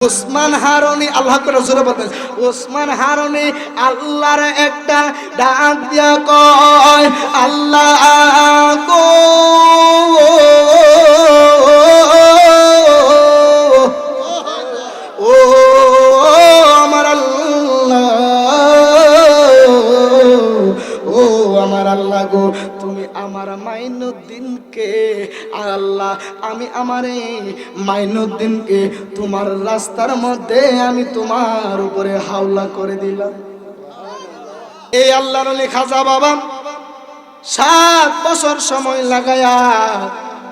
উসমান হারুনি আল্লাহ করে জোরে বলতেন, উসমান হারুনি আল্লাহর একটা ডাক দিয়া কয়, আল্লাহ গো ও আমার আল্লাহ, ও আমার আল্লাহ গো, তুমি আমার মাইনুদ্দিনকে, আল্লাহ আমি আমার মাইনুদ্দিনকে তোমার রাস্তার মধ্যে আমি তোমার উপরে হাওলা করে দিলাম। এই আল্লাহর ওলি খাজা বাবা 7 বছর সময় লাগায়া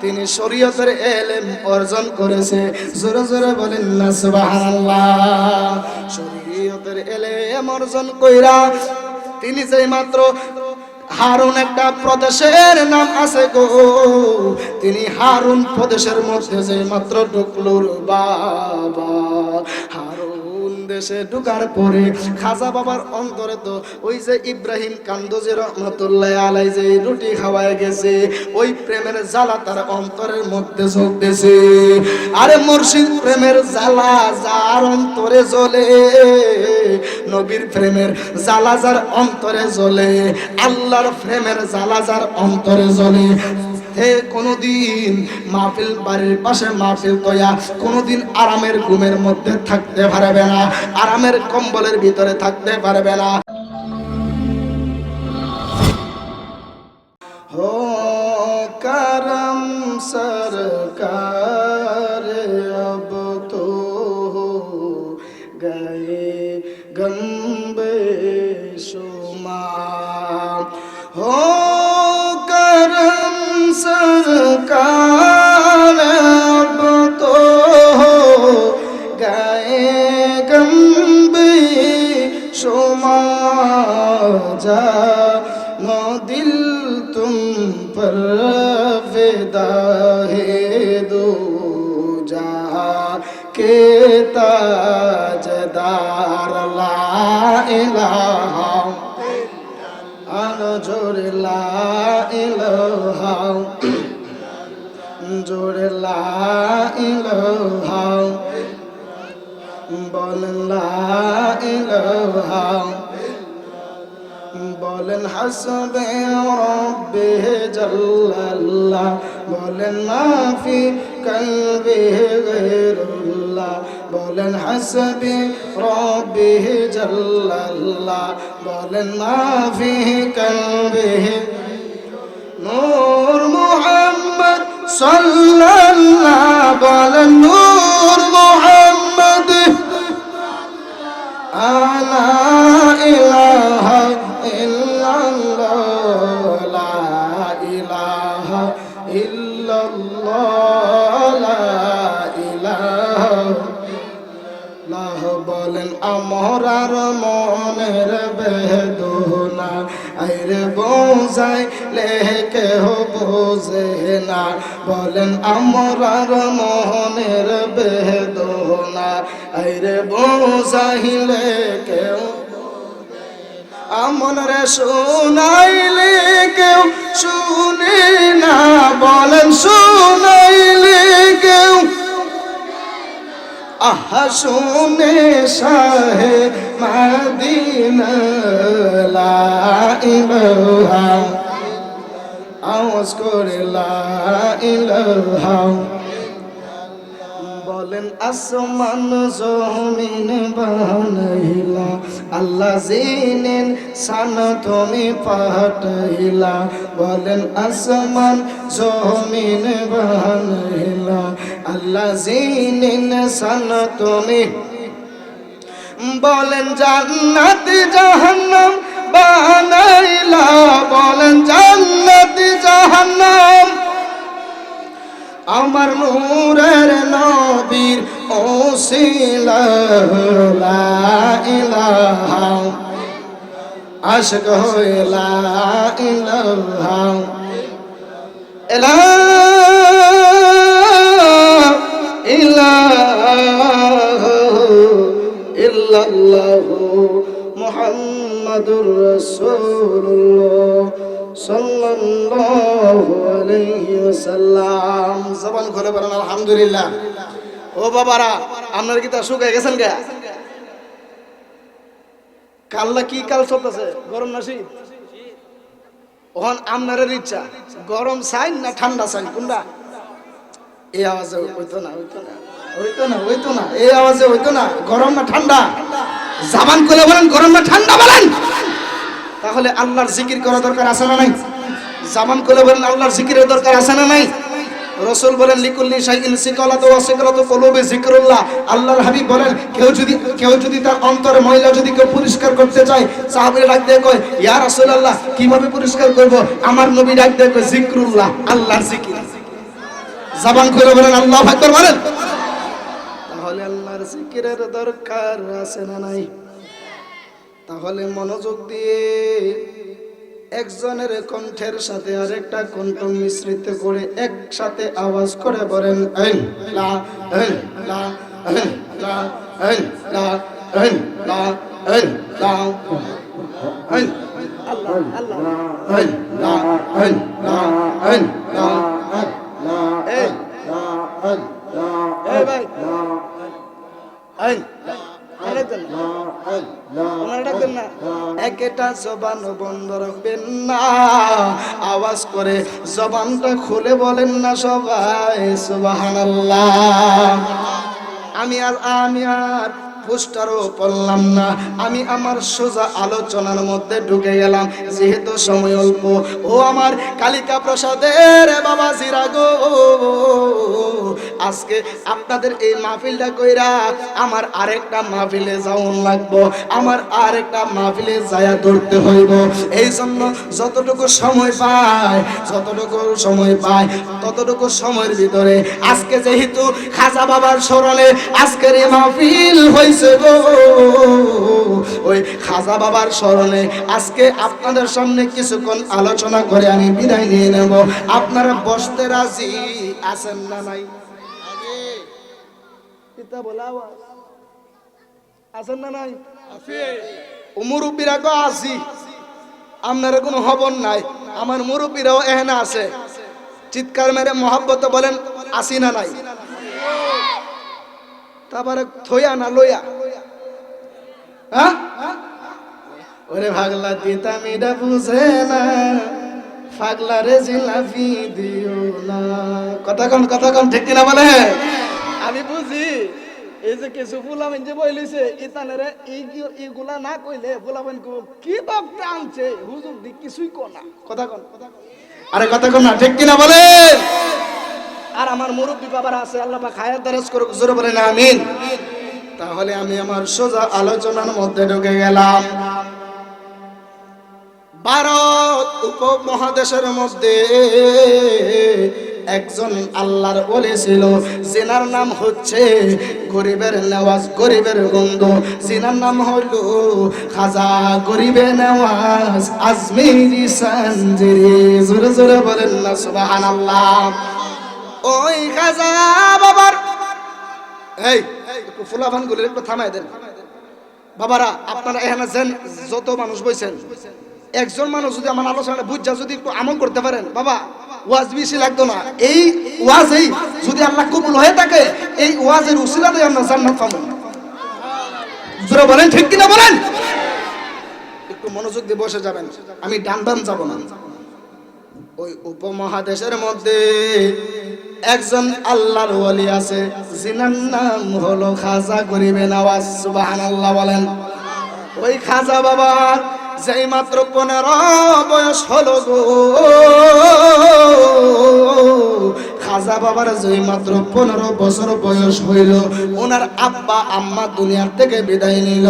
তিনি শরীয়তের ইলম অর্জন করেছে। জোরে জোরে বলেন না সুবহানাল্লাহ। শরীয়তের ইলম অর্জন কইরা তিনি যেই মাত্র হারুন একটা প্রদেশের নাম আছে গো, তিনি হারুন প্রদেশের মধ্যে যে মাত্র ঢুকলোর বাবা, হারুন দেশে ঢুকার পরে খাজা বাবার অন্তরে তো ওই যে ইব্রাহিম কান্দজি রহমতুল্লাহ আলাই যে রুটি খাওয়ায় গেছে, ওই প্রেমের জ্বালা তার অন্তরের মধ্যে জ্বলতেছে। আরে মুর্শিদ প্রেমের জ্বালা যার অন্তরে জ্বলে, নবীর প্রেমের জ্বালা যার অন্তরে জ্বলে, আল্লাহর প্রেমের জ্বালা যার অন্তরে জ্বলে, হে কোনদিন মাহফিল বাড়ির পাশে মাহফিল কয়া কোনদিন আরামের ঘুমের মধ্যে থাকতে পারবে না, আরামের কম্বলের ভিতরে থাকতে পারবে না। हो करम सरकार अब तो गए गम्बे शुमार, हो करम सरकार अब तो गए गम्बे शुमार, जा नो दिल तुम पर फिदा है दो जहां के ताजदार, ला इलाहा जोड़ ला इलाहा, जोड़ ला इलाहा, बोल ला इलाहा, बोलन हस्बे रब्बे जल्लल्लाह, बोलन माफी कल्बे गैरुल्लाह, बोलन हस्बे रब्बे जल्लल्लाह, बोलन माफी कल्बे नूर मुहम्मद सल्लल्लाह, बोलन नूर मुहम्मद ला इलाहा इल्लल्लाह, ला इलाहा इल्लल्लाह, ला इलाहा ইল্লাল্লাহ। বলেন আমরার মনের বেদনা আইরে বোঝাই লেকে বোঝে না, বলেন আমরার মনের বেদনা আইরে বোঝাইলে কেউ, আমন রে শুনাইলে কেউ শুনে না, বলেন শুনাইলে কেউ আহা শুনে শাহে মদিনা, লা ইলাহা আওয়াজ করে লা ইলাহা, বলেন আসমান জমিন বানাইলা, আল্লাহ জিনেন সান তুমি পাঠাইলা, বলেন আসমান জমিন বানাইলা, আল্লাহ জিনেন সান তুমি, বলেন জান্নাত জাহান্নাম বানাইলা, বলেন জান্নাত জাহান্নাম আমার নূরের নবীর ওসিলা, লা ইলাহা আশক হয়ে লা ইলাহা ইলাহা ইল্লাল্লাহু মুহাম্মাদুর রাসূলুল্লাহ সাল্লাল্লাহু আলাইহি ওয়াসাল্লাম। জবান খুলে বলেন আলহামদুলিল্লাহ। ও বাবারা, আপনারা কি তা শুকায় গেছেন গা? কাল্লা কি কাল চলতেছে, গরম না শীত? ওখান আপনার ইচ্ছা গরম চাই না ঠান্ডা চাই, কোনটা? এই আওয়াজে হইতো না, হইতো না, হইতো না, হইতো না, এই আওয়াজে হইতো না। গরম না ঠান্ডা? জাবান করে বলেন গরম না ঠান্ডা বলেন। তাহলে আল্লাহর জিকির করা দরকার আছে না নাই? জাবান করে বলেন আল্লাহর জিকিরের দরকার আছে না নাই? রাসূল বলেন লিকুল্লি শাইইন সিকালাতু ওয়া সিকালাতু কুলুবি যিকরুল্লাহ। আল্লাহর হাবিব বলেন কেউ যদি তার অন্তরে ময়লা যদি কেউ পরিষ্কার করতে চায়, সাহাবীরা ডাক দিয়ে কয় ইয়া রাসূলুল্লাহ কিভাবে পরিষ্কার করব? আমার নবী ডাক দিয়ে কয় যিকরুল্লাহ, আল্লাহর জিকির। জবান খুলে বলেন আল্লাহু আকবার বলেন। তাহলে আল্লাহর জিকিরের দরকার আছে না নাই? তাহলে মনোযোগ দিয়ে একজনের কণ্ঠের সাথে আরেকটা কণ্ঠ মিশ্রিত করে একসাথে আওয়াজ করে বলেন লা লা লা লা লা লা আল্লাহ আল্লাহ লা লা এই ভাই একটা জবান বন্ধ রাখবেন না, আওয়াজ করে জবানটা খুলে বলেন না সবাই সুবহানাল্লাহ। আমি আর পোস্টারও পড়লাম না, আমি আমার সোজা আলোচনার মধ্যে ঢুকে গেলাম, যেহেতু সময় অল্প। ও আমার কালিকা প্রসাদের বাবা জিরা গো, আজকে আপনাদের এই মাহফিলটা কইরা আমার আরেকটা মাহফিলে যাওন লাগবো, আমার আরেকটা মাহফিলে যায়া ধরতে হইব। এই জন্য যতটুকু সময় পায় ততটুকু সময়ের ভিতরে আজকে যেহেতু খাজা বাবার স্মরণে আজকের এই মাহফিল হইছে গো, ওই খাজা বাবার স্মরণে আজকে আপনাদের সামনে কিছুক্ষণ আলোচনা করে আমি বিদায় নিয়ে নেব। আপনারা বসতে রাজি আছেন না নাই? আছেন না নাই? মুরব্বীরা গো আছি, আপনারা কোনো খবর নাই। আমার মুরব্বীরাও এখানে আছে, চিৎকার মেরে মহব্বত বলেন আসি না নাই? তারপরে থইয়া না লইয়া, হ্যাঁ ওরে ভাগলা দিতা মিডা বুঝে না, পাগলা রে জিলাপি দিও না। কথা কন ঠিক কিনা বলে? আমি বুঝি এই যে কিছু ফুলাবেন যে বইলিছে ইতানেরে এইগুলা না কইলে ফুলাবেন কি বক্তা আনছে হুজুর দি কিছুই কোনা। কথা কন আরে কথা কন না, ঠিক কিনা বলে? আর আমার মুরব্বী বাবার আছে, আল্লাহ পাক হায়াত দারাজ করুক, জোরে বলেন আমিন। তাহলে আমি আমার সোজা আলোচনার মধ্যে ঢুকে গেলাম। ভারত উপমহাদেশের মধ্যে একজন আল্লাহর ওলি ছিল, যিনার নাম হচ্ছে গরিবের নেওয়াজ, গরিবের বন্ধু, যিনার নাম হলো খাজা গরিবে নেওয়াজ আজমিরি সানজিরি। জোরে জোরে বলেন না সুবহানাল্লাহ। ওই খাজা বাবার এই একটু ফুলাফান গুলো একটু থামাই দেন বাবারা। আপনারা এখানে যত মানুষ বইছেন, একজন মানুষ যদি আমার আলোচনা বুঝা যদি একটু আমল করতে পারেন, বাবা ওয়াজ বেশি লাগতো না। এই ওয়াজেই যদি আল্লাহ কবুল হয়ে থাকে, এই ওয়াজের উসিলাতে আমরা জান্নাত পাবো। জোরে বলেন ঠিক কিনা বলেন? একটু মনোযোগ দিয়ে বসে যাবেন, আমি ডান যাব না। ওই উপমহাদেশের মধ্যে একজন আল্লাহর ওলি আছে, যিনার নাম হলো খাজা গরিবে নওয়াজ। সুবহানাল্লাহ বলেন। ওই খাজা বাবার যেই মাত্র 15 বয়স হলো গো, খাজা বাবার যেই মাত্র 15 বছর বয়স হইল, ওনার আব্বা আম্মা দুনিয়ার থেকে বিদায় নিল।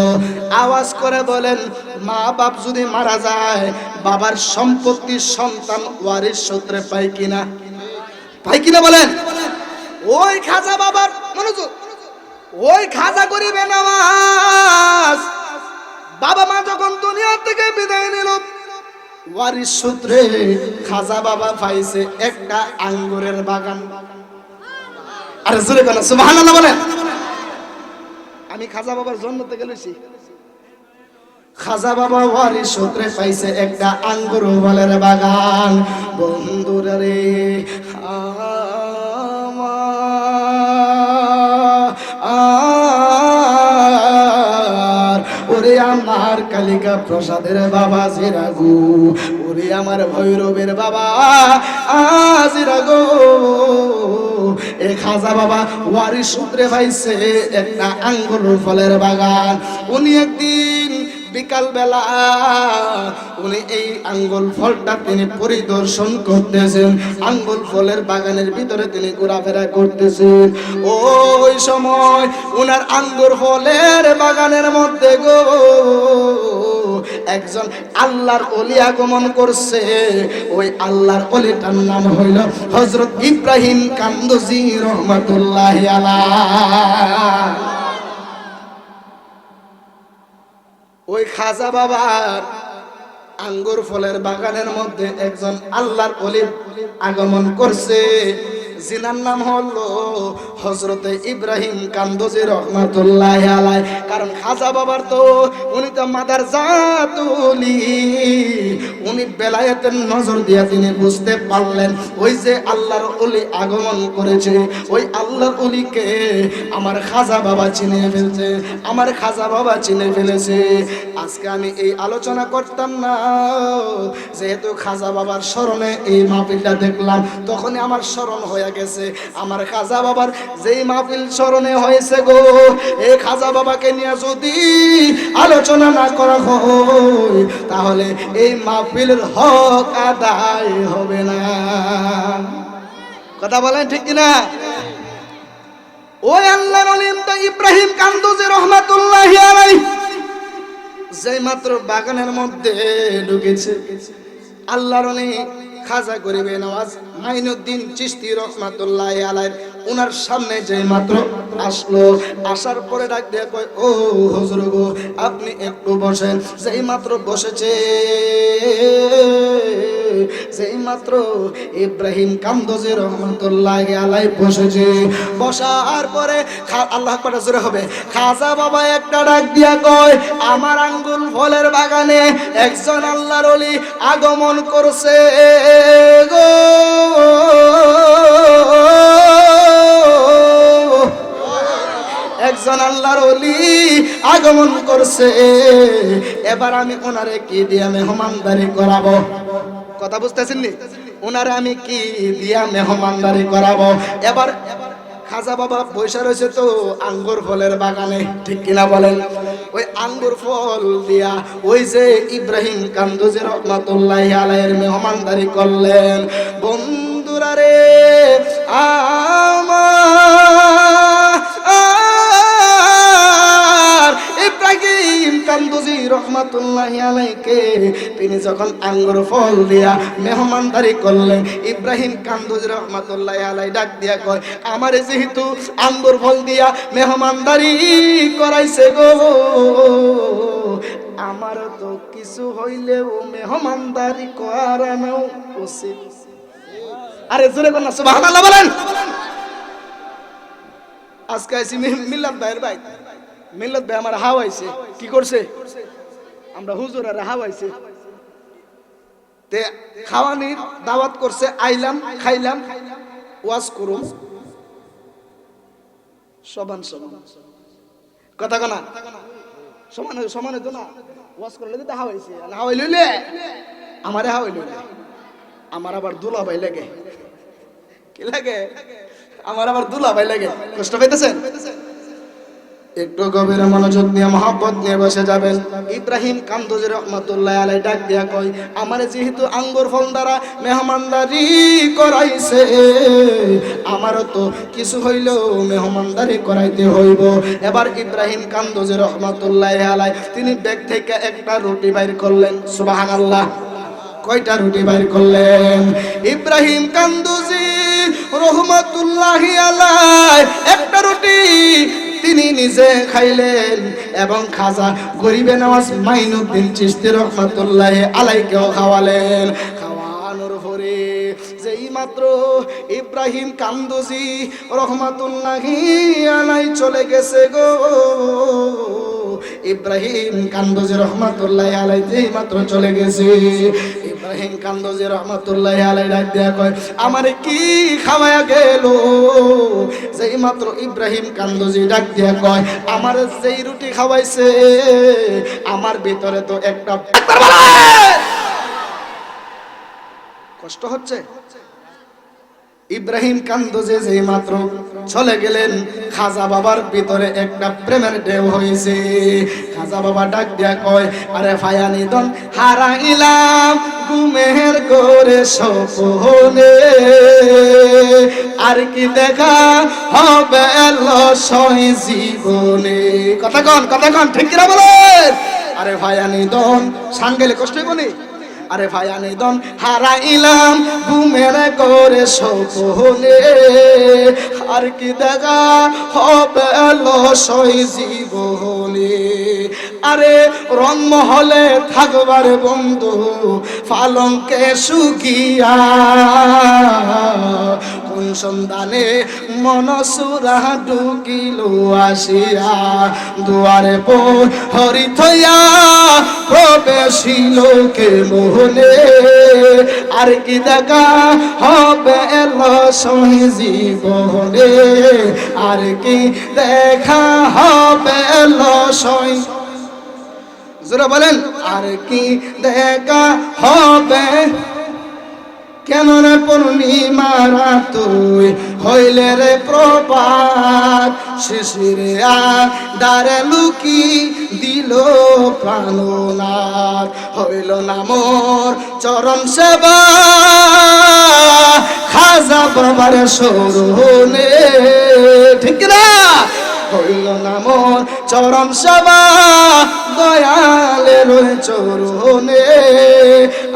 আওয়াজ করে বলেন, মা বাপ যদি মারা যায়, বাবার সম্পত্তি সন্তান ওয়ারিশ সূত্রে পায় কিনা? পায় কিনা বলেন? ওই খাজা বাবার মনোযোগ, ওই খাজা গরিবে নওয়াজ বাবা মা যখন দুনিয়া থেকে বিদায় নিল, ওয়ারিশ সূত্রে খাজা বাবা পাইছে একটা আঙ্গুরের বাগান। আর জোরে বলেন সুবহানাল্লাহ বলেন। আমি খাজা বাবার জন্ম থেকে লইছি। খাজা বাবা ওয়ারিশ সূত্রে পাইছে একটা আঙ্গুর ফলের বাগান। বন্ধুরা রে, ওরে আমার কালিকা প্রসাদের বাবা জিরাগু, ওরে আমার ভৈরবের বাবা আজিরাগো। এ খাজা বাবা ওয়ারিশ সূত্রে পাইছে একটা আঙ্গুর ফলের বাগান। উনি একদিন বিকাল বেলা উনি এই আঙ্গুল ফলটা তিনি পরিদর্শন করতেছেন, আঙ্গুল ফলের বাগানের ভিতরে তিনি ঘোরাফেরা করতেছেন। ওই সময় উনার আঙ্গুর ফলের বাগানের মধ্যে গো একজন আল্লাহর ওলি আগমন করছে। ওই আল্লাহর ওলিটার নাম হইল হযরত ইব্রাহিম কান্দুজি রহমাতুল্লাহি আলাইহি। ওই খাজা বাবার আঙ্গুর ফলের বাগানের মধ্যে একজন আল্লাহর ওলি আগমন করছে, জিনার নাম হলো হযরতে ইব্রাহিম কান্দুজি রহমাতুল্লাহি আলাইহি। কারণ খাজা বাবার তো উনি তো মাদার জাতুলি, উনি বেলায়েতের নজর দিয়ে তিনি বুঝতে পারলেন ওই যে আল্লাহর ওলি আগমন করেছে, ওই আল্লাহর ওলিকে আমার খাজা বাবা চিনে ফেলছে, আমার খাজা বাবা চিনে ফেলেছে। আজকে আমি এই আলোচনা করতাম না, যেহেতু খাজা বাবার স্মরণে এই মাহফিলটা দেখলাম, তখনই আমার স্মরণ হয়ে গেছে আমার খাজা বাবার যেই মাহফিল স্মরণে হয়েছে গো। এই খাজা বাবাকে নিয়ে যদি আলোচনা না করা হয় তাহলে এই মাহফিলের হক আদায় হবে না। কথা বলেন ঠিক কিনা? ওই আল্লাহর ওলি ইব্রাহিম কান্দুজি রহমাতুল্লাহি আলাইহি যেই মাত্র বাগানের মধ্যে ঢুকেছে, আল্লাহর ওলি খাজা গরিবে নওয়াজ মাইনুদ্দিন চিশতি রহমাতুল্লাহি আলাইহি উনার সামনে যেই মাত্র আসলো, আসার পরে ডাক দিয়ে কয়, ও হুজুর গো আপনি একটু বসেন। যেই মাত্র বসেছে, যেই মাত্র ইব্রাহিম কান্দুজি রহমাতুল্লাহি আলাইহি বসেছে, বসার পরে আল্লাহ আকবার জোরে হবে, খাজা বাবা একটা ডাক দিয়া কয়, আমার আঙ্গুল ফলের বাগানে একজন আল্লাহর ওলি আগমন করছে গো। একজন আল্লাহর ওলি আগমন করছে, এবার আমি ওনারে কি দিয়া মেহমানদারি করাবো? কথা বুঝতেছেন নি? ওনারে আমি কি দিয়া মেহমানদারি করাবো? এবার খাজা বাবা বৈশা রয়েছে তো আঙ্গুর ফলের বাগানে, ঠিক কিনা বলেন? ওই আঙ্গুর ফল দিয়া ওই যে ইব্রাহিম কান্দুজি রহমাতুল্লাহি আলাইহির মেহমানদারি করলেন। বন্ধুরা রে, আমার ইব্রাহিম কান্দুজি রহমাতুল্লাহি আলাইহিকে তিনি যখন আঙ্গুর ফল দিয়া মেহমানদারি করলেন, ইব্রাহিম কান্দুজি রহমাতুল্লাহি আলাইহি ডাক দিয়া কয়, আমারে যেহেতু আঙ্গুর ফল দিয়া মেহমানদারি করাইছে গো, আমারও তো কিছু হইলেও মেহমানদারি করানো উচিত। আরে জোরে বলেন সুবহানাল্লাহ বলেন। আজকে আইছি মিল্লাত ভাইয়ের ভাই, মিল্লাত ভাই আমার হাওয়াইছে, কি করছে? আমরা হুজুর আর হাওয়াইছে, তে খাওয়ানির দাওয়াত করছে, আইলাম খাইলাম, ওয়াজ করুম সমান সমান, কথা কনা সমান সমান হইতো না। ওয়াজ করলে তো হাওয়াইছে, হাওয়াই লইলে আমারে হাওয়াই লইলে, আমার আবার দুলা ভাই লাগে, কি লাগে? আমার আবার দুলা ভাই লাগে। কষ্ট পাইতেছেন? একটু গভীর মনোযোগ নিয়ে মহব্বত নিয়ে বসে যাবেন। ইব্রাহিম কান্দুজি রহমাতুল্লাহি আলাইহি ডাক দিয়া কয়, আমারে যেহেতু আঙ্গুর ফল দ্বারা মেহমানদারি করাইছে, আমারও তো কিছু হইলেও মেহমানদারি করাইতে হইব। এবার ইব্রাহিম কান্দুজি রহমাতুল্লাহি আলাইহি তিনি ব্যাগ থেকে একটা রুটি বাইর করলেন। সুবহানাল্লাহ। কয়টা রুটি বাইর করলেন? ইব্রাহিম কান্দুজি রহমাতুল্লাহি আলাইহি একটা রুটি তিনি নিজে খাইলেন এবং খাজা গরিবে নওয়াজ মাইনুদ্দিন চিশতি রহমাতুল্লাহি আলাইহিকেও খাওয়ালেন। খাওয়ানোর পরে যেই মাত্র ইব্রাহিম কান্দুজি রহমাতুল্লাহি আলাইহি চলে গেছে গো, ইব্রাহিম কান্দুজি রহমাতুল্লাহি আলাইহি যেই মাত্র চলে গেছে, ইব্রাহিম কান্দজি রহমাতুল্লাহি আলাইহি ডাক দিয়া কয় আমারে কি খাওয়ায়া গেল। যেই মাত্র ইব্রাহিম কান্দজি ডাক দিয়া কয় আমার যেই রুটি খাওয়াইছে আমার ভিতরে তো একটা কষ্ট হচ্ছে। ইব্রাহিম কান্দজি যেই মাত্র চলে গেলেন খাজা বাবার ভিতরে একটা প্রেমের ঢেউ হয়েছে। খাজা বাবা ডাক দিয়া কয় আরে ফায়ানিদন হারাইলাম ঘুমের ঘরে স্বপ্নে, আর কি দেখা হবে লসই জীবনে। কথা কন ঠিক কিনা বলেন? আরে ফায়ানিদন সাঙ্গেলে কষ্ট হইবনি। আরে ফায়ানিদন হারাইলাম ঘুমের ঘরে স্বপ্নে, আর কি দেখা হবে লসই জীবনে। আরে রংমহলে থাকবার বন্ধু পালঙ্কে শুকিয়া, কোন সন্ধানে মনসুরা ঢুকিল আসিয়া, দুয়ারে হরি থইয়া প্রবেশিল কে মোহনে, আর কি দেখা হবে লসই জীবনে, আর কি দেখা হবে লসই। জোরে বলেন আর কি দেখা হবে। কেন রে পূর্ণিমা রাত তুই হইলে রে প্রভাত, শিশিরে আধারে লুকি দিল প্রাণনাথ, হইল না মোর চরণ সেবা খাজা বাবার স্মরণে। ঠিক না? হইল না মোর চরণ সেবা দয়ালের চরণে,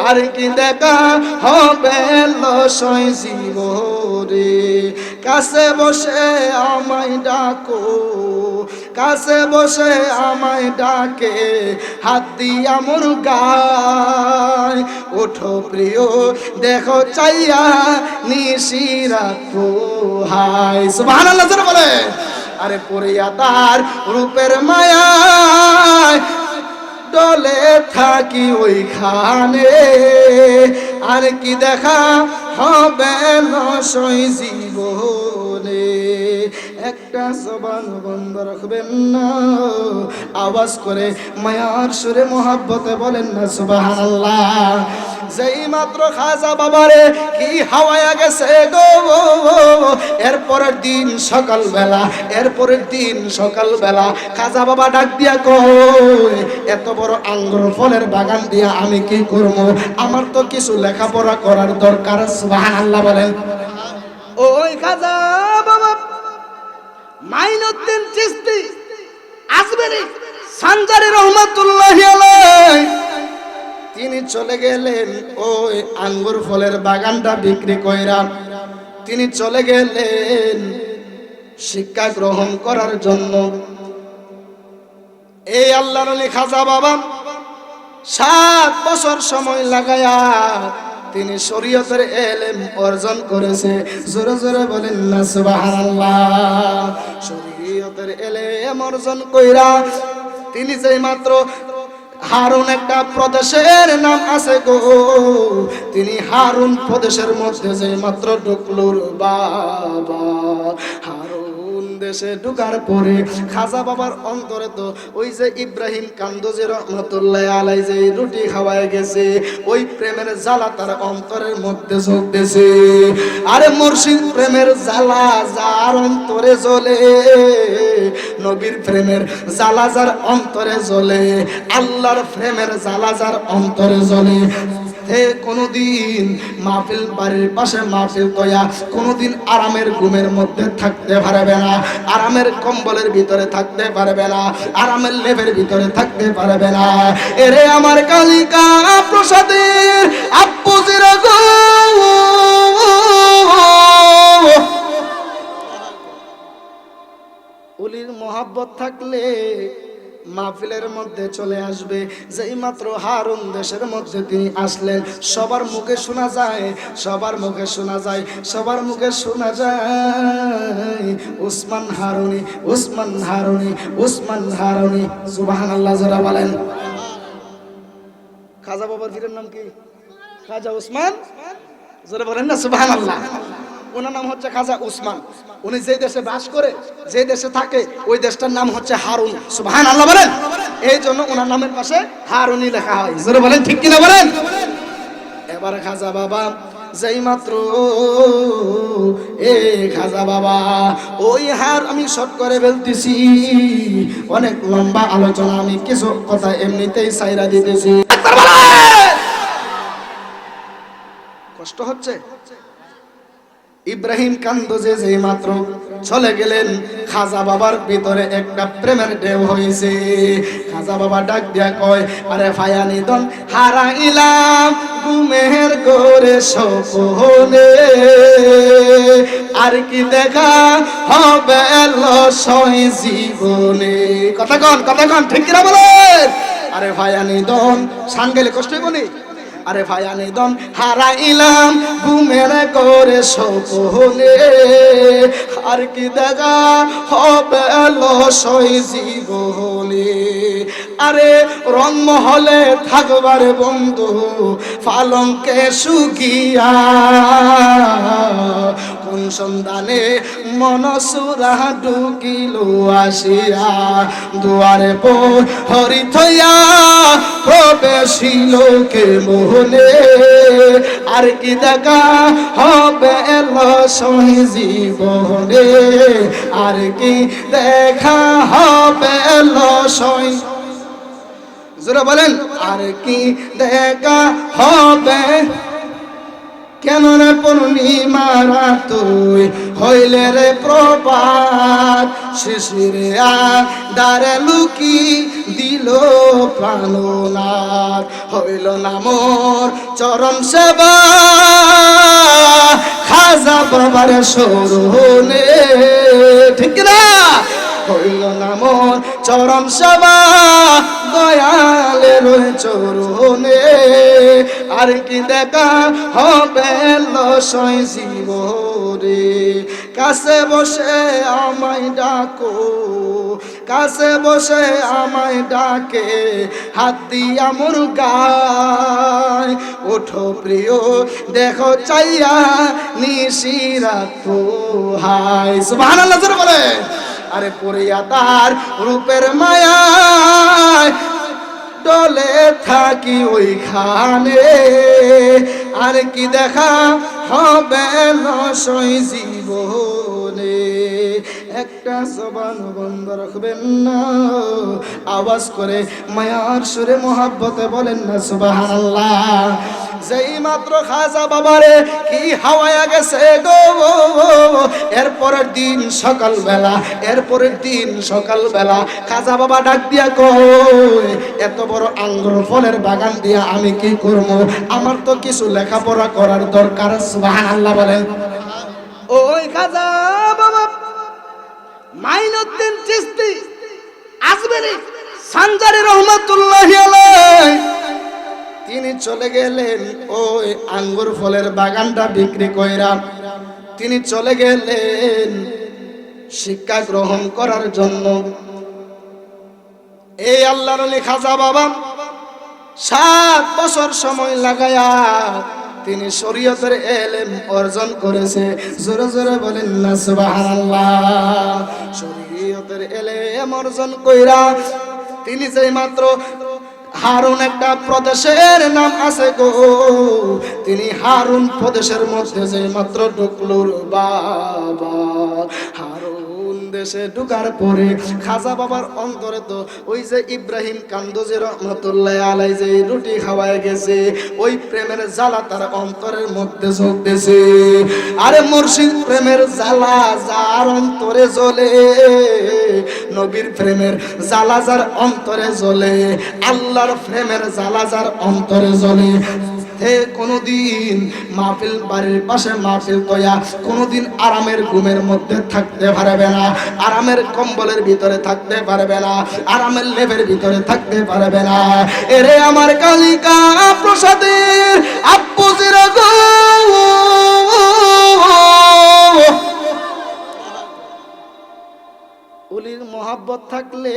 আর কি দেখা হবে লসই জীবনে। কাছে বসে আমায় ডাকো, কাছে বসে আমায় ডাকে হাত দিয়া মোর গায়, ওঠো প্রিয় দেখো চাইয়া নিশিরা পোহাই। সুবহানাল্লাহ জোরে বলে। আরে পড়িয়া তার রূপের মায়ায় ডলে থাকি ওইখানে, আর কি দেখা হবে লসই জীবনে। একটা জবান বন্ধ রাখবেন না, আওয়াজ করে মায়ার সুরে মোহাব্বতে বলেন না সুবহানাল্লাহ। যেই মাত্র খাজা বাবারে কি হাওয়ায়া গেছে গো, এরপরের দিন সকালবেলা খাজা বাবা ডাক দিয়া কই এত বড় আঙ্গুর ফলের বাগান দিয়া আমি কি করব, আমার তো কিছু লেখাপড়া করার দরকার। সুবহানাল্লাহ বলেন। ওই খাজা বাবা মাইনুদ্দিন চিশতি আজমেরি সানজারি রহমাতুল্লাহি আলাইহি, তিনি চলে গেলেন ওই আঙ্গুর ফলের বাগানটা বিক্রি কইরা, তিনি চলে গেলেন শিক্ষা গ্রহণ করার জন্য। এই আল্লাহর ওলি খাজা বাবা 7 বছর সময় লাগায়া তিনি শরীয়তের ইলম অর্জন করেছে। জোরে জোরে বলেন না সুবহানাল্লাহ। শরীয়তের ইলম অর্জন কইরা তিনি যেই মাত্র হারুন একটা প্রদেশের নাম আছে গো, তিনি হারুন প্রদেশের মধ্যে যে মাত্র ঢুকলুর বাবা, হারুন দেশে ঢুকার পরে খাজা বাবার অন্তরে তো ওই যে ইব্রাহিম কান্দজি রহমাতুল্লাহি আলাইহি যে রুটি খাওয়ায় গেছে, ওই প্রেমের জ্বালা তার অন্তরের মধ্যে জ্বলতেছে। আরে মুর্শিদ প্রেমের জ্বালা যার অন্তরে জ্বলে, নবীর প্রেমের জ্বালা যার অন্তরে জ্বলে, আল্লাহর প্রেমের জ্বালা যার অন্তরে জ্বলে, হে কোনদিন মাহফিল বাড়ির পাশে মাহফিল কয়া কোনদিন আরামের ঘুমের মধ্যে থাকতে পারবে না, আরামের কম্বলের ভিতরে থাকতে পারবে না, আরামের লেপের ভিতরে থাকতে পারবে না। এরে আমার কালিকা প্রসাদের আব্বুজির গো, ওলির মোহাব্বত থাকলে মাহফিলের মধ্যে চলে আসবে। যেই মাত্র হারুন দেশের মধ্যে তিনি আসলেন, সবার মুখে শোনা যায়, সবার মুখে শোনা যায়, সবার মুখে শোনা যায় উসমান হারুনি, উসমান হারুনি, উসমান হারুনি। সুবহানাল্লাহ যারা বলেন। খাজা বাবার পীরের নাম কি? খাজা উসমান, জোরে বলেন না সুবহানাল্লাহ। ওনার নাম হচ্ছে খাজা উসমান। উনি যে দেশে বাস করে, যে দেশে থাকে, ওই দেশটার নাম হচ্ছে হারুন। সুবহানাল্লাহ বলেন। এই জন্য ওনার নামের পাশে হারুনি লেখা হয়। জোরে বলেন ঠিক কিনা বলেন। এবার খাজা বাবা যেই মাত্র এ খাজা বাবা ওই হার, আমি শর্ট করে বলতেছি, অনেক লম্বা আলোচনা, আমি কিছু কথা এমনিতেই সাইরা দিতেছি। কষ্ট হচ্ছে। ইব্রাহিম কান্দোজে যেই মাত্র চলে গেলেন, খাজা বাবার ভিতরে একটা প্রেমের ঢেউ হয়েছে। খাজা বাবা ডাক দিয়া কয়, আরে ফায়ানি দন হারাইলাম ঘুমের করে সপনে, আর কি দেখা হবে লসই জীবনে। কথা কন ঠিক কিনা বলেন। আরে ফায়ানি দন সান গেলে কষ্ট হইব নি। আরে ভায়ানি দম হারাইলাম ঘুমের করে সপনে, আর কি দেখা হবে লসই জীবনে। আরে রংমহলে থাকবার বন্ধু পালঙ্কে শুকিয়া, কোন সন্ধানে মনসুরা ঢুকিল আসিয়া, দুয়ারে পর হরি থইয়া প্রবেশিল কে মোহনে, আর কি দেখা হবে লসই জীবনে, আর কি দেখা হবে লসই, জোরে বলেন, আর কি দেখা হবে। কেন রে পূর্ণিমা রাত তুই হইলে রে প্রভাত, শিশিরে আদারে লুকি দিল প্রাণনাথ, হইল না মোর চরণ সেবা খাজা বাবার শরণে, ঠিক না? হইল না মোর চরণ সেবা দয়ালের চরণে, আর কি দেখা হবে লসই জীবনে। কাছে বসে আমায় ডাকো, কাছে বসে আমায় ডাকে, হাত দিয়া মোর গায়, ওঠো প্রিয় দেখো চাইয়া নিশিরাত হাই। সুবহানাল্লাহ জোরে বলে। আরে পড়িয়া তার রূপের মায়ায় ডলে থাকি ওইখানে, আর কি দেখা হবে লসই জীবনে। একটা জবান বন্ধ রাখবেন না, আওয়াজ করে মায়ার সুরে মোহাব্বতে বলেন না সুবহানাল্লাহ। যেই মাত্র খাজা বাবারে কি হাওয়ায়া গেছে গো, এরপরের দিন সকালবেলা খাজা বাবা ডাক দিয়া কয়, এত বড় আঙ্গুর ফলের বাগান দিয়া আমি কি করব, আমার তো কিছু লেখাপড়া করার দরকার। সুবহানাল্লাহ বলেন। ওই খাজা বাবা মাইনুদ্দিন চিশতি আজমেরি সানজারি রহমাতুল্লাহি আলাইহি, তিনি চলে গেলেন ওই আঙ্গুর ফলের বাগানটা বিক্রি কইরা, তিনি চলে গেলেন শিক্ষা গ্রহণ করার জন্য। এই আল্লাহর ওলি খাজা বাবা 7 বছর সময় লাগায়া তিনি শরীয়তের ইলম অর্জন করেছে। জোরে জোরে বলেন না সুবহানাল্লাহ। শরীয়তের ইলম অর্জন কইরা তিনি যেই মাত্র, হারুন একটা প্রদেশের নাম আছে গো, তিনি হারুন প্রদেশের মধ্যে যেই মাত্র ঢুকলুর বাবা, হারুন দেশে ঢুকার পরে খাজা বাবার অন্তরে তো ওই যে ইব্রাহিম কান্দোজি রহমাতুল্লাহ আলাইহি যে রুটি খাওয়ায় গেছে, ওই প্রেমের জ্বালা তার অন্তরের মধ্যে জ্বলতেছে। আরে মুর্শিদ প্রেমের জ্বালা যার অন্তরে জ্বলে, নবীর প্রেমের জ্বালা যার অন্তরে জ্বলে, আল্লাহর প্রেমের জ্বালা যার অন্তরে জ্বলে, হে কোনদিন মাহফিল বাড়ির পাশে মাহফিল কয়া কোনদিন আরামের ঘুমের মধ্যে থাকতে পারবে না, আরামের কম্বলের ভিতরে থাকতে পারবে না, আরামের লেপের ভিতরে থাকতে পারবে না। এরে আমার কালিকা প্রসাদের আব্বুজির গো, ওলির মহব্বত থাকলে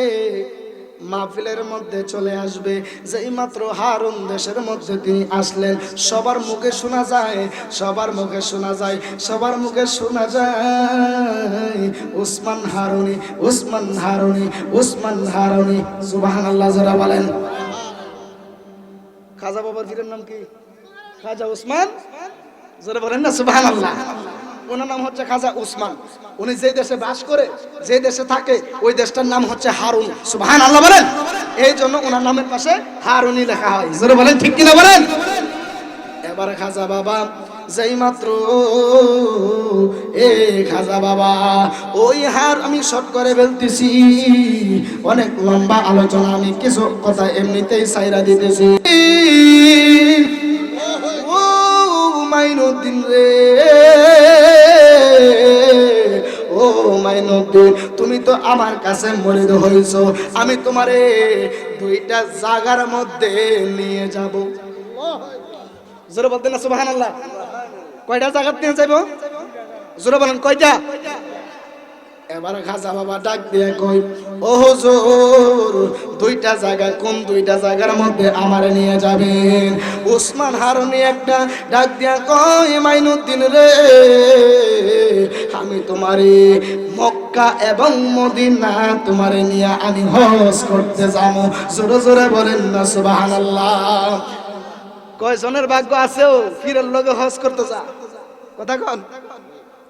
মাহফিলের মধ্যে চলে আসবে। যেই মাত্র হারুন দেশের মধ্যে তিনি আসলেন, সবার মুখে শোনা যায়, সবার মুখে শোনা যায়, সবার মুখে শোনা যায় উসমান হারুনি, উসমান হারুনি, উসমান হারুনি। সুবহানাল্লাহ যারা বলেন। খাজা বাবার পীরের নাম কি? খাজা উসমান। যারা বলেন না সুবহানাল্লাহ। ওনার নাম হচ্ছে খাজা উসমান। উনি যে দেশে বাস করে, যে দেশে থাকে, ওই দেশটার নাম হচ্ছে হারুন। সুবহানাল্লাহ বলেন। এই জন্য ওনার নামের পাশে হারুনি লেখা হয়। যারা বলেন ঠিক কিনা বলেন। এবার খাজা বাবা যেই মাত্র খাজা বাবা ওই হার, আমি শর্ট করে ফেলতেছি, অনেক লম্বা আলোচনা, আমি কিছু কথা এমনিতেই সাইরা দিতেছি। ও মাইনুদ্দিন রে, ও মাইনুদ্দিন, তুমি তো আমার কাছে মরিদ হইছো, আমি তোমারে দুইটা জায়গার মধ্যে নিয়ে যাব। জোরে বলতেন না সুবহানাল্লাহ। কয়টা জায়গা নিয়ে যাবো? জোরে বলেন কয়টা? এবার খাজা বাবা ডাক দিয়ে কই, ও হুজুর, দুইটা জায়গা, কোন দুইটা জায়গার মধ্যে আমারে নিয়ে যাবেন? উসমান হারুনি একটা ডাক দিয়া কই, মাইনুদ্দিন রে, আমি তোমারে মক্কা এবং মদিনা তোমারে নিয়ে আমি হজ করতে যাবো। জোরে জোরে বলেন না সুবহানাল্লাহ। কয়জনের ভাগ্য আছেও ফিরের লগে হজ করতে যা? কথা কন,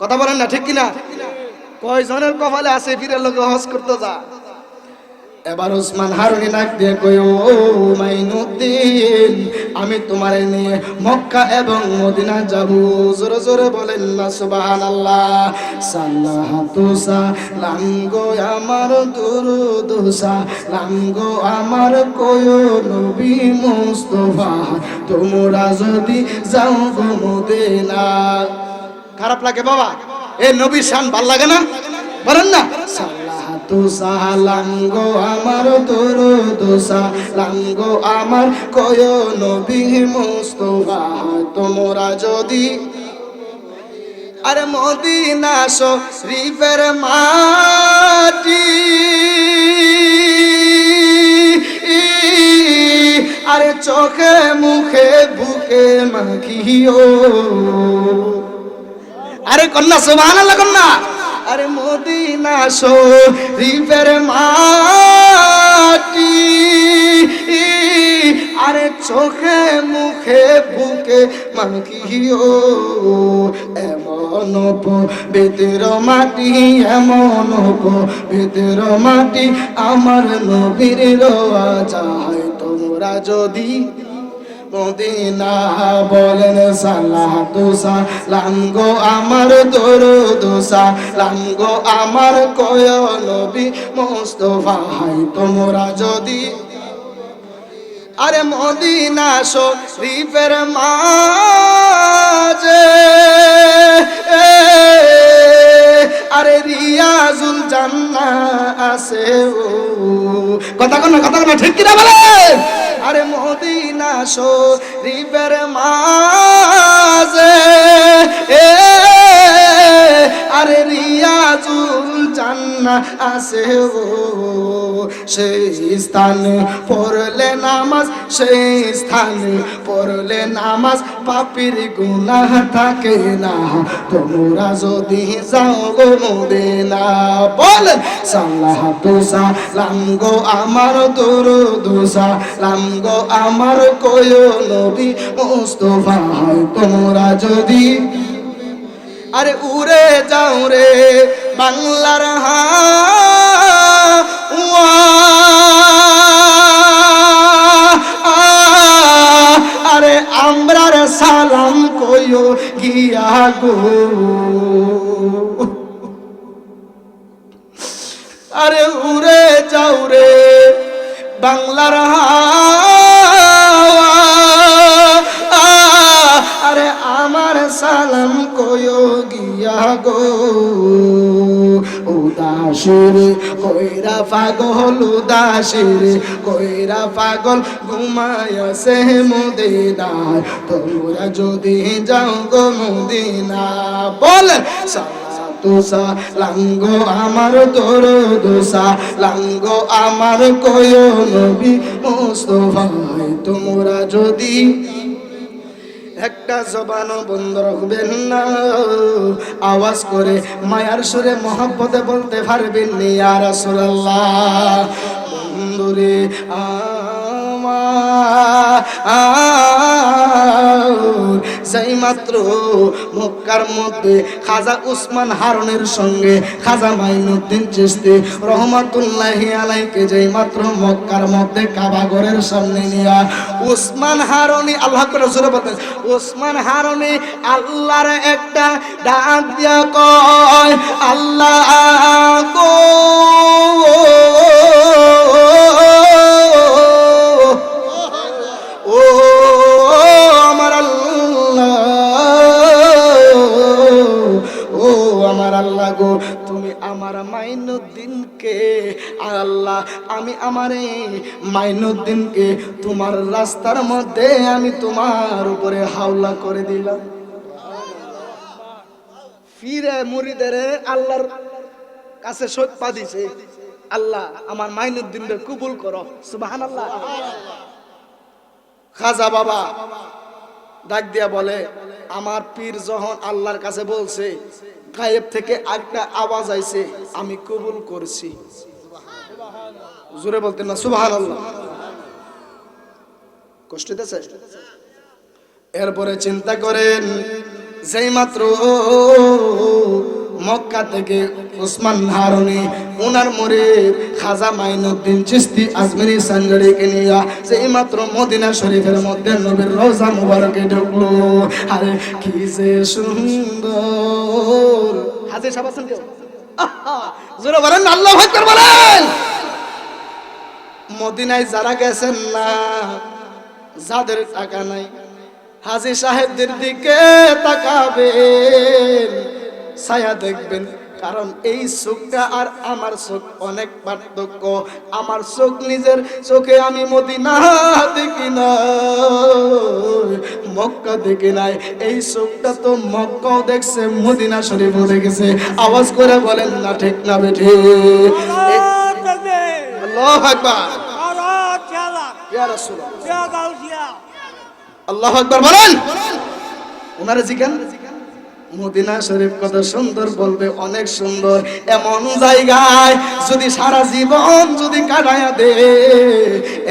কথা বলেন না ঠিক কিনা? কয়জনের কপালে আছে ফিরের লগে হজ করতে যা? এবার উসমান হারুনি ডাক দিয়ে কই, ও মাইনুদ্দিন, আমি তোমারে নিয়ে মক্কা এবং মদিনা যাব। জোরে জোরে বলেন না সুবহানাল্লাহ। সাল্লাতু সালাম গো আমার দুরুদ সালাম গো আমার কোয় নবী মুস্তাফা, তোমরা যদি যাও গো মদিনা। খারাপ লাগে বাবা? এ নবীর শান ভাল লাগে না? বলেন না। সাল্লাতু সালাম গো আমার দুরুদ সালাম গো আমার কোয় নবী মুস্তাফা, তোমরা যদি আরে মদিনা শরীফের মাটি, আরে চোখে মুখে বুকে মাখিও। আরে কন্যা সুবহানাল্লাহ কন্যা। আরে মদিনা শরীফের মাটি, আরে চোখে মুখে বুকে মাখিও। এমন পবিত্র মাটি, এমন পবিত্র মাটি আমার নবীর রওয়া যায়, তোমরা যদি মদিনা। বলেন সাল্লাতু সালাম গো আমার দুরুদ সালাম গো আমার কোয় নবী মুস্তাফা, তোমরা যদি আরে মদিনা শরীফের মাঝে, আরে রিয়াজুল জান্নাহ আছে। কথা কোন, কথা কোন ঠিক কিনা বলে? আরে মদিনা শরীফের মাঝে, আরে রিয়াজুল জান্নাহ আছে। সেই স্থানে পড়লে নামাজ, সেই স্থানে পড়লে নামাজ, পাপীর গুনাহ থাকে না, তোমরা যদি যাও গো মদিনা। বলেন সাল্লাতু সালাম গো আমার দুরুদ সালাম গো আমার কোয় নবী মুস্তাফা, তোমরা যদি আরে উড়ে যাও রে বাংলার হাওয়া, আরে আমরার সালাম কইও গিয়া গো। আরে উড়ে যাও রে বাংলার হাওয়া, আরে আমার সালাম কইও গিয়া গো। উদাসীর কইরা পাগল, উদাসীর কইরা পাগল ঘুমায়াছে মদিনায়, তোমরা যদি যাও গো মদিনা। বলেন সাল্লাতু তুসা লাঙ্গো আমার দরদোসা লাঙ্গো আমার কয় নবী মুস্তাফায় তোমরা যদি একটা জবানও বন্ধ রাখবেন না, আওয়াজ করে মায়ার সুরে মহব্বতে বলতে পারবেন নি ইয়া রাসূলুল্লাহ। বন্ধুরে যেই মাত্র মক্কার মধ্যে খাজা উসমান হারুনের সঙ্গে খাজা মাইনুদ্দিন চিশতি রহমাতুল্লাহি আলাইকে যেই মাত্র মক্কার মধ্যে কাবা ঘরের সামনে নিয়া উসমান হারুনি আল্লাহ করে জোরে বলতেন, উসমান হারুনি আল্লাহর একটা ডাক দিয়া কয় আল্লাহ গো ও আমার আল্লাহ, ও আমার আল্লাহ গো তুমি আমার মাইনুদ্দিনকে আল্লাহ আমি আমারে মাইনুদ্দিনকে তোমার রাস্তার মধ্যে আমি তোমার উপরে হাওলা করে দিলাম। ফিরে মুরিদের আল্লাহর কাছে সত্যা দিছে, আল্লাহ আমার মাইনুদ্দিনকে কবুল করো, সুবহানাল্লাহ। খাজা বাবা ডাক দিয়া বলে আমার পীর যখন আল্লাহর কাছে বলছে গায়েব থেকে একটা আওয়াজ আইছে আমি কবুল করছি, জোরে বলতেন না সুবহানাল্লাহ। কষ্ট দিতেছে। এরপরে চিন্তা করেন যেই মাত্র মক্কা থেকে উসমান হারুনি ওনার মুরিদ খাজা মাইনুদ্দিন চিশতি আজমিরি সানজারিকে নিয়ে যেই মাত্র মদিনা শরীফের মধ্যে নবীর রওজা মুবারকে ঢুকলো, আরে কি যে সুন্দর। হাজির সাহেব আছেন কেউ? জোরে বলেন আল্লাহু আকবার বলেন। মদিনায় যারা গেছেন না, যাদের টাকা নাই, হাজী সাহেবদের দিকে তাকাবেন, ছায়া দেখবেন, কারণ এই চোখটা আর আমার চোখ অনেক পার্থক্য। আমার চোখ নিজের চোখে আমি মদিনা দেখি না, মক্কা দেখি নাই, এই চোখটা তো মক্কাও দেখছে মদিনা শরীফও দেখেছে। আওয়াজ করে বলেন না ঠিক না বেঠি? আল্লাহু আকবার, ইয়া রাসূলুল্লাহ, আল্লাহু আকবার বলেন। ওনারা জিজ্ঞান মদিনা শরীফ কত সুন্দর, বলবে অনেক সুন্দর। এমন জায়গায় যদি সারা জীবন যদি কাটায়া দে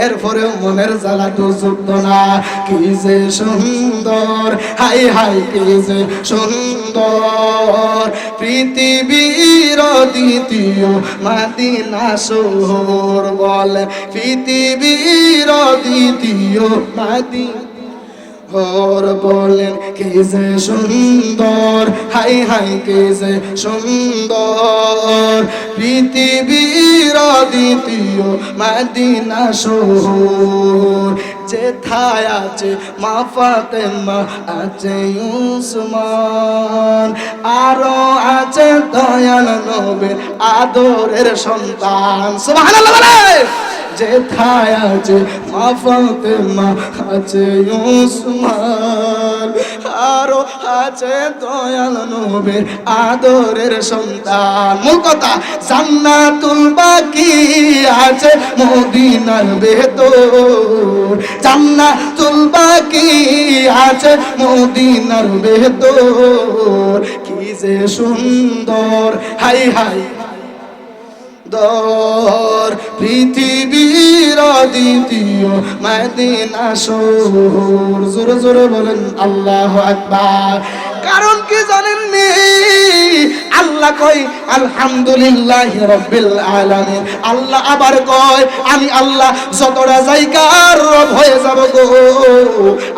এরপরেও মনের জ্বালা তো যুক্ত না। কি যে সুন্দর, হাই হাই কি যে সুন্দর, পৃথিবীর দ্বিতীয় মদিনা শহর, বলে পৃথিবীর দ্বিতীয় মদিনা ওর বলেন কি যে সুন্দর, হাই হাই কি যে সুন্দর, পৃথিবীর দ্বিতীয় মদিনা শহর। যেথায় আছে মা ফাতেমা, আছে উসমান, আরো আছে দয়াল নবীর আদরের সন্তান, সুবহানাল্লাহ বলে। যেথায় আছে মা ফাতেমা, আছে উসমান, আরো আছে দয়াল নবীর আদরের সন্তান। মূল কথা জান্নাতুল বাকি আছে মদিনার ভেতর, জান্নাতুল বাকি আছে মদিনার ভেতর। কি যে সুন্দর, হাই হাই দর, পৃথিবীর দ্বিতীয় মদিনা শহর। জোরে জোরে বলেন আল্লাহু আকবার। কারণ কি জানেননি? আল্লাহ কয় আলহামদুলিল্লাহি রাব্বিল আলামিন। আল্লাহ আবার কয় আমি আল্লাহ যতটা জায়গার রব হয়ে যাব গো,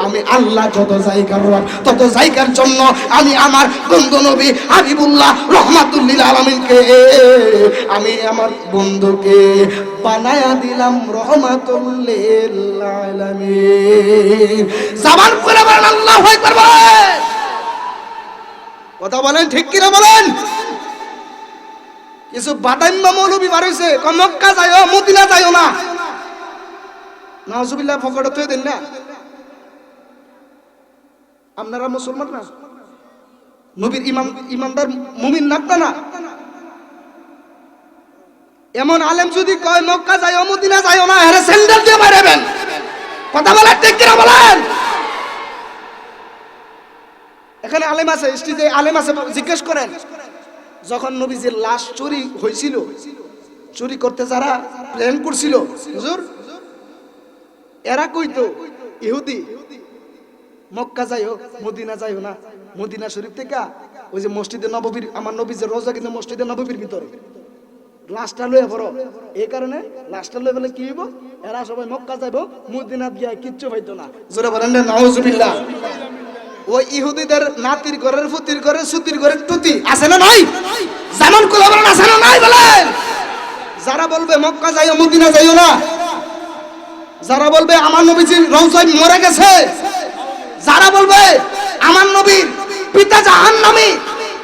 আমি আল্লাহ যত জায়গার রব তত জায়গার জন্য আমি আমার বন্ধু নবী হাবিবুল্লাহ রহমাতুল্লিল আলামিনকে, আমি আমার বন্ধুকে বানায়া দিলাম রহমাতুল্লিল আলামিন। জবান করে বলেন আল্লাহু আকবার বলেন। কথা বলেন ঠিক কিনা বলেন? কিছু বাদাম্মা মৌলবী বার হইছে, মক্কা যাইও মদিনা যাইও না, নাউজুবিল্লাহ ফকড়ে থই দেন না। আপনারা মুসলমান না, নবীর ইমানদার মুমিন না আপনারা? এমন আলেম যদি কয় মক্কা যাইও মদিনা যাইও না, আরে স্যান্ডেল দিয়ে মারবেন। কথা বলেন ঠিক কিনা বলেন? এখানে আলেম আছে, স্টেজে আলেম আছে, জিজ্ঞেস করেন যখন নবীজির লাশ চুরি হয়েছিল, চুরি করতে যারা প্ল্যান করছিল, হুজুর এরা কইতো ইহুদি মক্কা যাইও মদিনা যাইও না, মদিনা শরীফ থেকে ওই যে মসজিদে নববীর, আমার নবীজির রওজা কিন্তু মসজিদে নববীর ভিতরে, লাশটা লয়ে পড়ো। এই কারণে লাশটা লয়ে বলে কি হইব, এরা সবাই মক্কা যাইবো, মদিনা গিয়া কিচ্ছু পাইতো না। জোরে বলেন না নাউজুবিল্লাহ। ওই ইহুদিদের নাতির ঘরের ফুতির ঘরের সুতির ঘরের টুতি আছে না নাই? জামান কুলা বলেন আছে না নাই বলেন? যারা বলবে মক্কা যাইও মদিনা যাইও না, যারা বলবে আমার নবীজির রওজায় মরে গেছে, যারা বলবে আমার নবীর পিতা জাহান্নামী,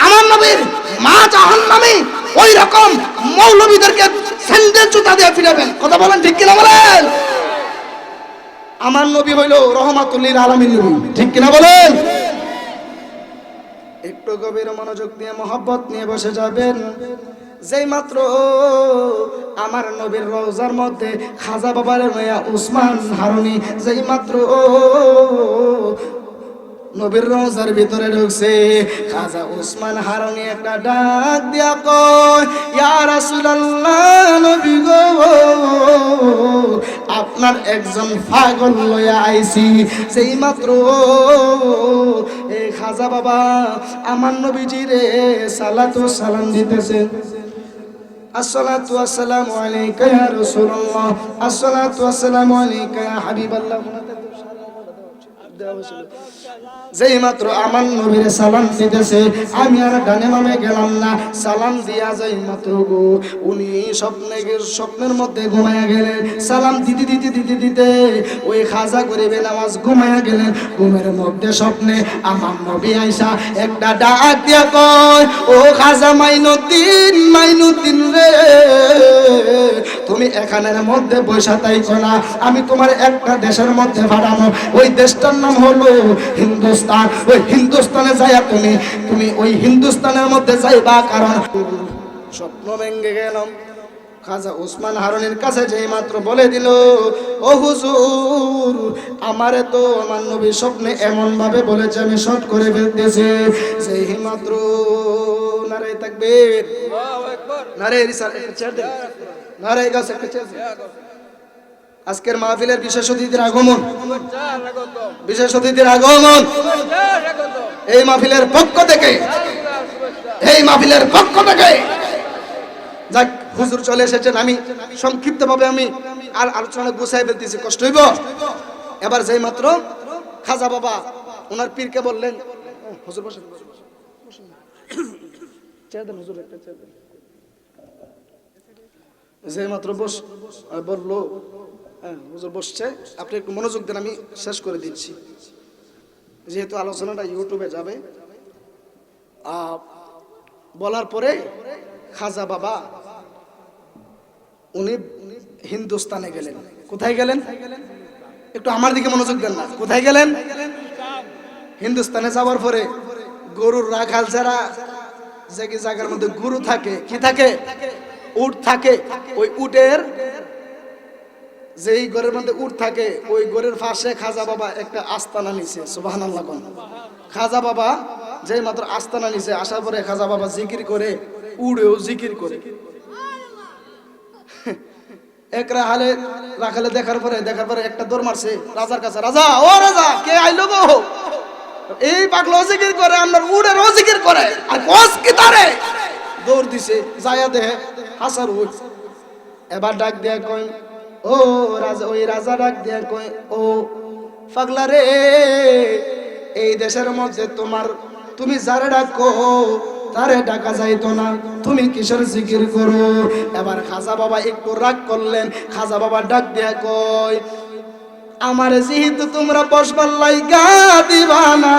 আমার নবীর মা জাহান্নামী, ওই রকম মৌলবীদেরকে স্যান্ডেল জুতা দিয়ে ফিরাবেন। কথা বলেন ঠিক কিনা বলেন? আমার নবী হইল রহমাতুল লিল আলামিন নবী, ঠিক কিনা বলেন? একটু গভীর মনোযোগ দিয়ে মহব্বত নিয়ে বসে যাবেন। যেই মাত্র আমার নবীর রওজার মধ্যে খাজা বাবার মেয়া উসমান হারুনি যেই মাত্র নবীর রওজার ভিতরে ঢুকছে, খাজা উসমান হারুনি একটা ডাক দিয়া কয়, ইয়া রাসূলুল্লাহ, নবী গো, আপনার একজন পাগল লইয়া আইছি। সেই মাত্র এই খাজা বাবা আমার নবীজিরে সালাতু সালাম দিতেছে। আসসালাতু আসসালামু আলাইকা ইয়া রাসূলুল্লাহ, আসসালাতু আসসালামু আলাইকা ইয়া হাবিবাল্লাহ। যেই মাত্র আমার নবীর সালাম দিতেছে, আমি আর ডানে বামে গেলাম না, সালাম দিয়া যাই মাত্র গো উনি স্বপ্নের মধ্যে ঘুমায়া গেলেন। সালাম দিতে দিতে দিতে দিতে ওই খাজা গরিবে নামাজ ঘুমায়া গেলেন। ঘুমের মধ্যে স্বপ্নে আমার নবী আইসা একটা ডাক দিয়া কয়, ও খাজা মাইনুদ্দিন, মাইনুদ্দিন রে, তুমি এখানের মধ্যে বৈশা তাইছো না, আমি তোমার একটা দেশের মধ্যে পাঠানো, ওই দেশটার নাম হলো হিন্দুস্তান। ওই হিন্দুস্তানে যাইয়া তুমি ওই হিন্দুস্তানের মধ্যে যাইবা। কারণ স্বপ্ন ভেঙে গেলাম। খাজা উসমান হারুনির কাছে যেই মাত্র বলে দিল, ও হুজুর, আমারে তো আমার নবী স্বপ্নে এমন ভাবে বলেছে, আমি শট করে ফেলতেছি। যেই মাত্র নারে তাকবীর, আল্লাহু আকবার, নারে রিসালাত, একটা চেয়ার দেন, নারে গাছ, একটা চেয়ার দেন। আজকের মাহফিলের বিশেষ অতিথির আগমন, বিশেষ অতিথির আগমন এই মাহফিলের পক্ষ থেকে, এই মাহফিলের পক্ষ থেকে। যাক, হুজুর চলে এসেছেন, আমি সংক্ষিপ্তভাবে আমি আর আলোচনা গুছাই ফেলতেছি, কষ্ট হইব। এবার যেই মাত্র খাজা বাবা ওনার পীরকে বললেন, হুজুর বসেন, চেয়ার দেন হুজুর, একটা চেয়ার দেন। যেই মাত্র বললো, হুজুর বসছে, আপনি একটু মনোযোগ দেন, আমি শেষ করে দিচ্ছি, যেহেতু আলোচনাটা ইউটিউবে যাবে। বলার পরে খাজা বাবা উনি হিন্দুস্তানে গেলেন। কোথায় গেলেন? একটু আমার দিকে মনোযোগ দেন না, কোথায় গেলেন? হিন্দুস্তানে যাওয়ার পরে গরুর রাখাল যারা, যে জায়গার মধ্যে গরু থাকে, কি থাকে? উট থাকে। ওই উটের, যেই ঘরের মধ্যে উট থাকে, ওই ঘরের পাশে খাজা বাবা একটা আস্তানা নিছে। সুবহানাল্লাহ। খাজা বাবা যেই মাত্র আস্তানা নিছে, আসার পরে খাজা বাবা জিকির করে, উড়েও জিকির করে। এক রাখালে দেখার পরে একটা দৌড় মারছে রাজার কাছে, রাজা, ও রাজা, কে আইলো গো? এই পাগলা জিকির করে, আপনার উড়েরও জিকির করে, আর কস কি তারে? দৌড় দিছে, যায়া দেহে হাসার উঠ। এবার ডাক দিয়া কয়, ও রাজা, ওই রাজা ডাক দিয়া কয়, ও পাগলা রে, এই দেশের মধ্যে তুমি যারে ডাকো তারে ডাকা যাইতো না, তুমি কিসের জিকির করো? এবার খাজা বাবা একটু রাগ করলেন। খাজা বাবা ডাক দিয়া কয়, আমার যেহেতু তোমরা বসবার লাইগা দিবা না,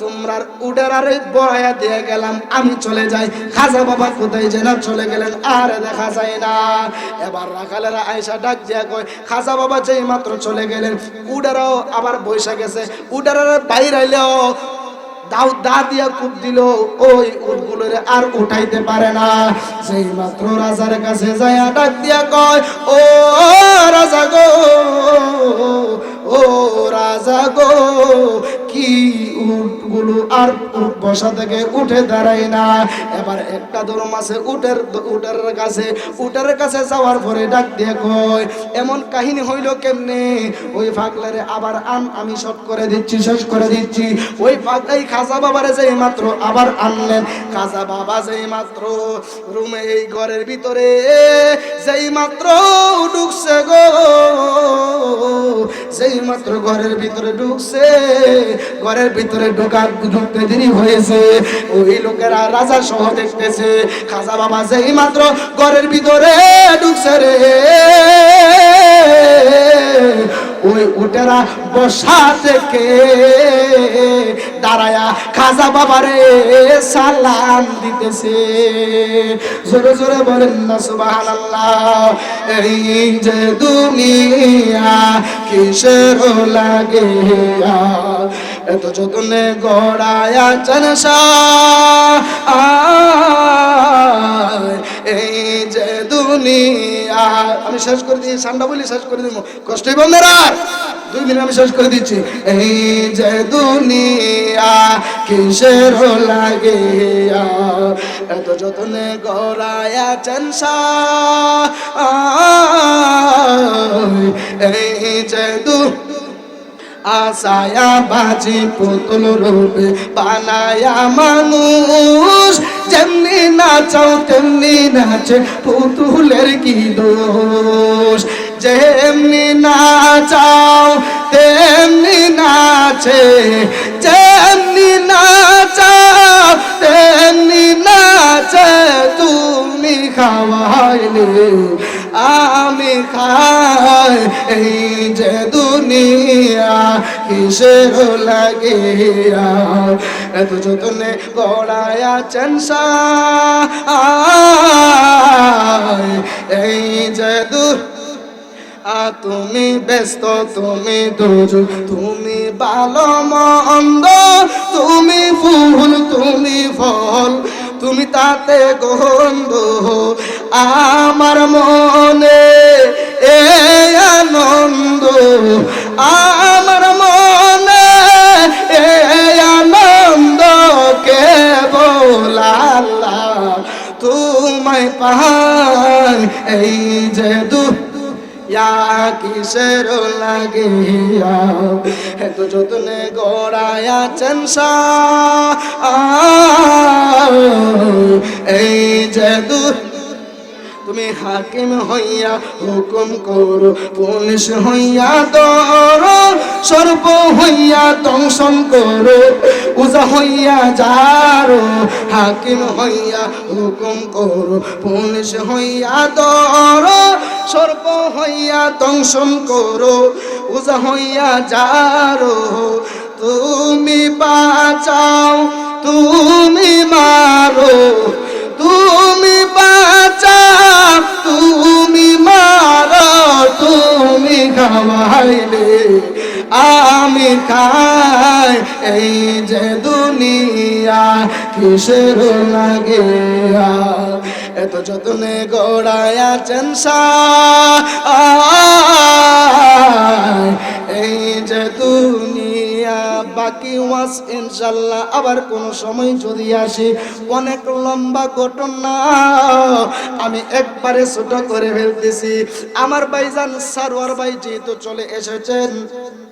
তোমরা উডের আরে বয়া দিয়ে গেলাম, আমি চলে যাই। খাজা বাবা কোথায় যেন চলে গেলেন, আর দেখা যায় না। এবার রাখালেরা আয়সা ডাক দিয়া কয়, খাজা বাবা যেই মাত্র চলে গেলেন, উডেরাও আবার বৈশা গেছে। উডের বাইর আইলেও দাও দা দিয়া কূপ দিল, ওই উটগুলোর আর উঠাইতে পারে না। সেই মাত্র রাজার কাছে যায় ডাক দিয়া কয়, ও রাজা গো, ও রাজা গো, কি উটগুলো আর উট বসা থেকে উঠে দাঁড়ায় না। এবার একটা দরম আছে উটের কাছে যাওয়ার পরে ডাক দিয়ে কয়, এমন কাহিনী হইল কেমনে? ওই পাগলারে আবার আন, আমি শর্ট করে দিচ্ছি, শেষ করে দিচ্ছি। ওই পাগলাই খাজা বাবারে যেই মাত্র আবার আনলেন। খাজা বাবা যেই মাত্র রুমে, এই ঘরের ভিতরে যেই মাত্র ঢুকছে গো, যেই মাত্র ঘরের ভিতরে ঢুকছে, ঘরের ভিতরে ঢুকতে দেরি হয়েছে। ওই লোকেরা রাজা সহ দেখতেছে খাজা বাবা যেই মাত্র ঘরের ভিতরে ঢুকছে রে, ওই উটেরা বসা থেকে দাঁড়ায়া খাজা বাবারে সালাম দিতেছে। জোরে জোরে বলেন না সুবহানাল্লাহ। এই যে দুনিয়া কিসের লাগে, এত যতনে গড়ায়া চনসা, এই যে দুনিয়া। আমি শেষ করে দিই, ঠান্ডা বলি শেষ করে দিব, কষ্টই বন্ধেরা 2 মিনিট আমি শেষ করে দিচ্ছি। এই যে দুনিয়া কিসের লাগে, এত যতনে গড়ায়া চনসা, এই যে আসায়া বাজি পুতুল রূপে বানায়া মানুষ, যেমনি নাচাও তেমনি নাচে, পুতুলের কি দোষ? যেমনি নাচাও তেমনি নাচে, যেমনি নাচাও তেমনি নাচে, তুমি খাওয়াইলে আমি খাই। এই যে দুনিয়া কিসের লাগে, এত যতনে গড়ায়া চনসা, এই যে তুমি ব্যস্ত, তুমি দূর, তুমি ভালো মন্দ, তুমি ফুল, তুমি ফল, তুমি তাতে গন্ধ। আমার মনে এই আনন্দ, আমার মনে এই আনন্দ, কেবল আল্লাহ তোমায় পাই। এই যে কিসের লাগে, এত যতনে গড়ায়া চনসা, এই যে তুমি হাকিম হইয়া হুকুম করো, পুলিশ হইয়া ধরো, সর্ব হইয়া দংশন করো, উজা হইয়া যারো। হাকিম হইয়া হুকুম করো, পুলিশ হইয়া ধরো, সর্ব হইয়া দংশন করো, উজা হইয়া যারো। তুমি বাঁচাও, তুমি মারো, তুমি বাঁচাও, তুমি মারো, তুমি খাওয়াইলে আমি খাই। এই যে দুনিয়া কিসের লাগে, এত যতনে গড়ায়া চনসা, এই যে দুনিয়া। বাকি ওয়াজ ইনশাআল্লাহ আবার কোন সময় যদি আসে। অনেক লম্বা ঘটনা আমি একবারে ছোট করে ফেলতেছি। আমার ভাইজান সারোয়ার ভাই যেহেতু চলে এসেছেন,